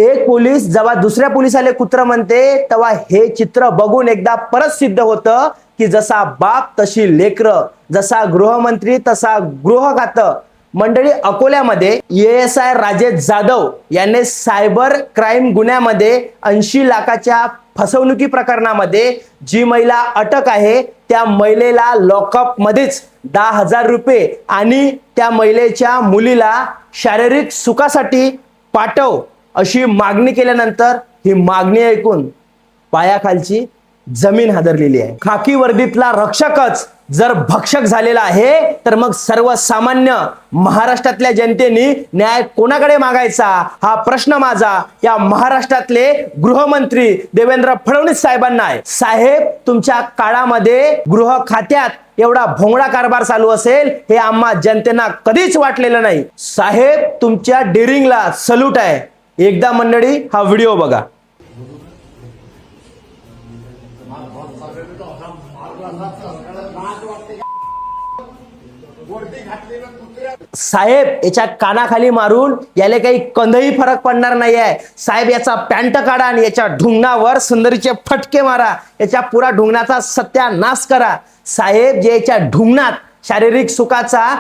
एक पोलीस जेव्हा दुसऱ्या पोलिसाले कुत्र म्हणते तेव्हा हे चित्र बघून एकदा परत सिद्ध होतं की जसा बाप तशी लेकरं, जसा गृहमंत्री तसा गृह खातं। मंडळी, अकोल्यामध्ये ASI राजेश जाधव यांनी सायबर क्राईम गुन्ह्यामध्ये 80 लाखाच्या फसवणुकी प्रकरणामध्ये जी महिला अटक आहे त्या महिलेला लॉकअप मध्येच 10,000 रुपये आणि त्या महिलेच्या मुलीला शारीरिक सुखासाठी पाठव अशी मागणी केल्यानंतर ही मागणी ऐकून पायाखालची जमीन हादरलेली आहे। खाकी वर्दीतला रक्षकच जर भक्षक झालेला आहे तर मग सर्वसामान्य महाराष्ट्रातल्या जनतेने न्याय कोणाकडे मागायचा हा प्रश्न माझा या महाराष्ट्रातले गृहमंत्री देवेंद्र फडणवीस साहेबांना आहे। साहेब, तुमच्या काळामध्ये गृह खात्यात एवढा भोंगळा कारभार चालू असेल हे आम्हा जनतेना कधीच वाटलेलं नाही। साहेब, तुमच्या डेअरिंगला सल्यूट आहे। एकदा मंडळी हा व्हिडिओ बघा। साहेब, याच्या कानाखाली मारून याला काही कंदही फरक पडणार नाही आहे। साहेब, याचा पॅन्ट काढा आणि याच्या ढुंगणावर सुंदरीचे फटके मारा, याच्या पुरा ढुंगणाचा सत्यानाश करा। साहेब, जे याच्या ढुंगणात शारीरिक सुखाचा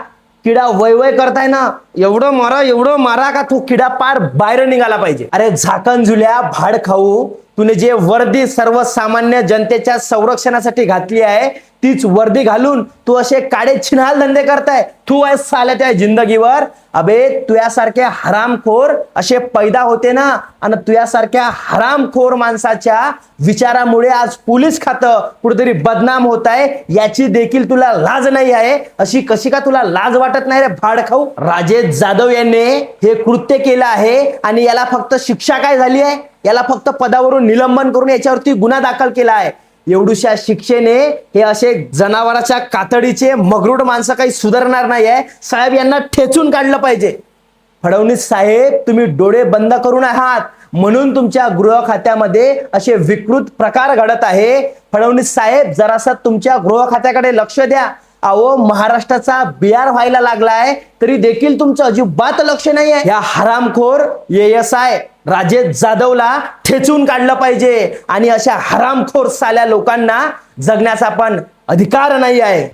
किडा वय करताय ना, एवढं मारा का तो किडा पार बाहेर निघाला पाहिजे। अरे झाकण झुल्या भाड खाऊ, तुने जे वर्दी सर्वसामान्य जनतेच्या संरक्षणासाठी घातली आहे तीच वर्दी घालून तू असे काडे छिनाल धंदे करताय। तू आहे साल्या त्या जिंदगीवर। अबे, तुझ्यासारखे हरामखोर असे पैदा होते ना, आणि तुझ्यासारख्या हरामखोर माणसाच्या विचारामुळे आज पोलीस खातं कुठेतरी बदनाम होत आहे, याची देखील तुला लाज नाही आहे। अशी कशी का तुला लाज वाटत नाही रे भाडखाऊ? राजेश जाधव यांनी हे कृत्य केलं आहे आणि याला फक्त शिक्षा काय झाली आहे? याला फक्त पदावरून निलंबन करून याच्यावरती गुन्हा दाखल केला आहे। एवढ्याशा शिक्षेने हे असे जनावराच्या कातडीचे मगरूड माणसं काही सुधारणार नाही आहे। साहेब, यांना ठेचून काढलं पाहिजे। फडणवीस साहेब, तुम्ही डोळे बंद करून आहात म्हणून तुमच्या गृह खात्यामध्ये असे विकृत प्रकार घडत आहे। फडणवीस साहेब, जरासा तुमच्या गृह खात्याकडे लक्ष द्या। अहो, महाराष्ट्राचा बिहार व्हायला लागलाय तरी देखील तुमचं अजिबात लक्ष नाही आहे। या हरामखोर ASI राजेश जाधवला ठेचून काढलं पाहिजे आणि अशा हरामखोर साल्या लोकांना जगण्याचा पण अधिकार नाही आहे।